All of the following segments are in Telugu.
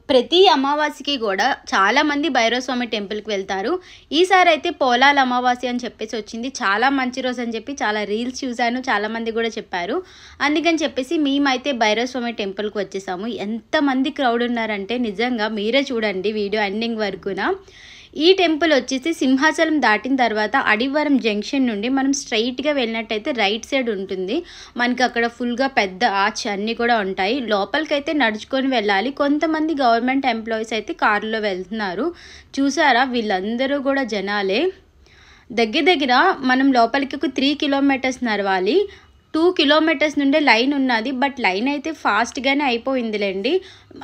ప్రతి అమావాస్యకి కూడా చాలామంది భైరవ స్వామి టెంపుల్కి వెళ్తారు. ఈసారి అయితే పోలాల అమావాస్య అని చెప్పేసి వచ్చింది. చాలా మంచి రోజు అని చెప్పి చాలా రీల్స్ చూశాను, చాలామంది కూడా చెప్పారు. అందుకని చెప్పేసి మేమైతే భైరవ స్వామి టెంపుల్కి వచ్చేసాము. ఎంతమంది క్రౌడ్ ఉన్నారంటే నిజంగా మీరే చూడండి వీడియో ఎండింగ్ వరకున. ఈ టెంపుల్ వచ్చేసి సింహాచలం దాటిన తర్వాత అడివరం జంక్షన్ నుండి మనం స్ట్రైట్గా వెళ్ళినట్టయితే రైట్ సైడ్ ఉంటుంది. మనకి అక్కడ ఫుల్గా పెద్ద ఆర్చ్ అన్నీ కూడా ఉంటాయి. లోపలికైతే నడుచుకొని వెళ్ళాలి. కొంతమంది గవర్నమెంట్ ఎంప్లాయీస్ అయితే కారులో వెళ్తున్నారు. చూసారా, వీళ్ళందరూ కూడా జనాలే. దగ్గర మనం లోపలికి ఒక 3 కిలోమీటర్స్ నడవాలి. 2 కిలోమీటర్స్ నుండే లైన్ ఉన్నది. బట్ లైన్ అయితే ఫాస్ట్గానే అయిపోయిందిలేండి.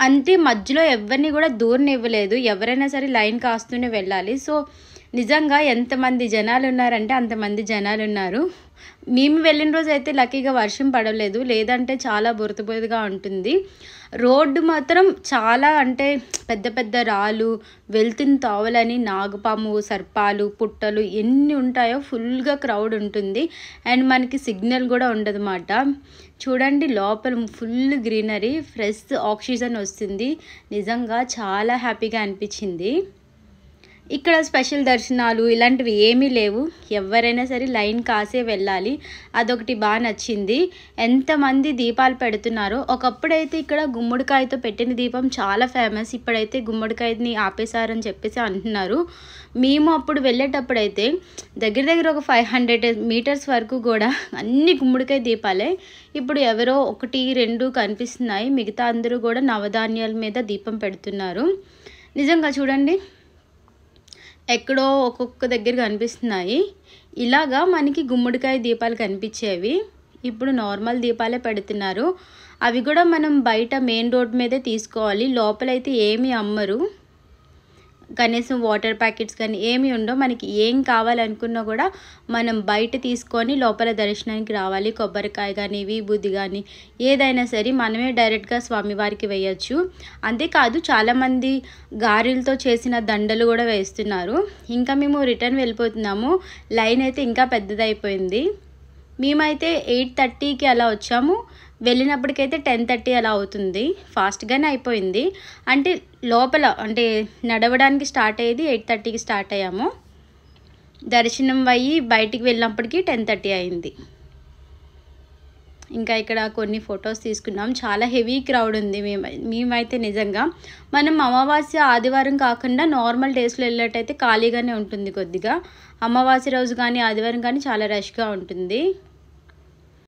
అంటే మధ్యలో ఎవరిని కూడా దూరనివ్వలేదు. ఎవరైనా సరే లైన్ కాస్తూనే వెళ్ళాలి. సో నిజంగా ఎంతమంది జనాలు ఉన్నారంటే అంతమంది జనాలు ఉన్నారు. మేము వెళ్ళిన రోజు అయితే లక్కీగా వర్షం పడలేదు, లేదంటే చాలా బురదగా ఉంటుంది. రోడ్డు మాత్రం చాలా అంటే పెద్ద పెద్ద రాళ్ళు, వెళ్తున్న తావలని, నాగపాము, సర్పాలు, పుట్టలు ఎన్ని ఉంటాయో ఫుల్గా క్రౌడ్ ఉంటుంది. అండ్ మనకి సిగ్నల్ కూడా ఉండదన్నమాట. చూడండి లోపల ఫుల్ గ్రీనరీ, ఫ్రెష్ ఆక్సిజన్ వస్తుంది. నిజంగా చాలా హ్యాపీగా అనిపించింది. ఇక్కడ స్పెషల్ దర్శనాలు ఇలాంటివి ఏమీ లేవు. ఎవరైనా సరే లైన్ కాసే వెళ్ళాలి. అదొకటి బాగా నచ్చింది. ఎంతమంది దీపాలు పెడుతున్నారో. ఒకప్పుడైతే ఇక్కడ గుమ్మడికాయతో పెట్టిన దీపం చాలా ఫేమస్. ఇప్పుడైతే గుమ్మడికాయని ఆపేశారని చెప్పేసి అంటున్నారు. మేము అప్పుడు వెళ్ళేటప్పుడైతే దగ్గర ఒక 500 మీటర్స్ వరకు కూడా అన్ని గుమ్మడికాయ దీపాలే. ఇప్పుడు ఎవరో 1, 2 కనిపిస్తున్నాయి. మిగతా అందరూ కూడా నవధాన్యాల మీద దీపం పెడుతున్నారు. నిజంగా చూడండి, ఎక్కడో ఒక్కొక్క దగ్గర కనిపిస్తున్నాయి. ఇలాగా మనకి గుమ్మడికాయ దీపాలు కనిపించేవి. ఇప్పుడు నార్మల్ దీపాలే పెడుతున్నారు. అవి కూడా మనం బయట మెయిన్ రోడ్ మీదే తీసుకోవాలి. లోపలైతే ఏమీ అమ్మరు. కనీసం వాటర్ ప్యాకెట్స్ కానీ ఏమీ ఉండవు. మనకి ఏం కావాలనుకున్నా కూడా మనం బయట తీసుకొని లోపల దర్శనానికి రావాలి. కొబ్బరికాయ కానీ, విభూది కానీ ఏదైనా సరే మనమే డైరెక్ట్గా స్వామివారికి వేయచ్చు. అంతేకాదు చాలామంది గారెలతో చేసిన దండలు కూడా వేస్తున్నారు. ఇంకా మేము రిటర్న్ వెళ్ళిపోతున్నాము. లైన్ అయితే ఇంకా పెద్దదైపోయింది. మేమైతే 8:30కి అలా వచ్చాము. వెళ్ళినప్పటికైతే 10:30 అలా అవుతుంది. ఫాస్ట్గానే అయిపోయింది. అంటే లోపల అంటే నడవడానికి స్టార్ట్ అయ్యేది 8:30కి స్టార్ట్ అయ్యాము. దర్శనం అయ్యి బయటికి వెళ్ళినప్పటికీ 10:30 అయింది. ఇంకా ఇక్కడ కొన్ని ఫొటోస్ తీసుకున్నాం. చాలా హెవీ క్రౌడ్ ఉంది. మేమైతే నిజంగా మనం అమావాస్య ఆదివారం కాకుండా నార్మల్ డేస్లో వెళ్ళినట్టయితే ఖాళీగానే ఉంటుంది కొద్దిగా. అమావాస్య రోజు కానీ ఆదివారం కానీ చాలా రష్గా ఉంటుంది.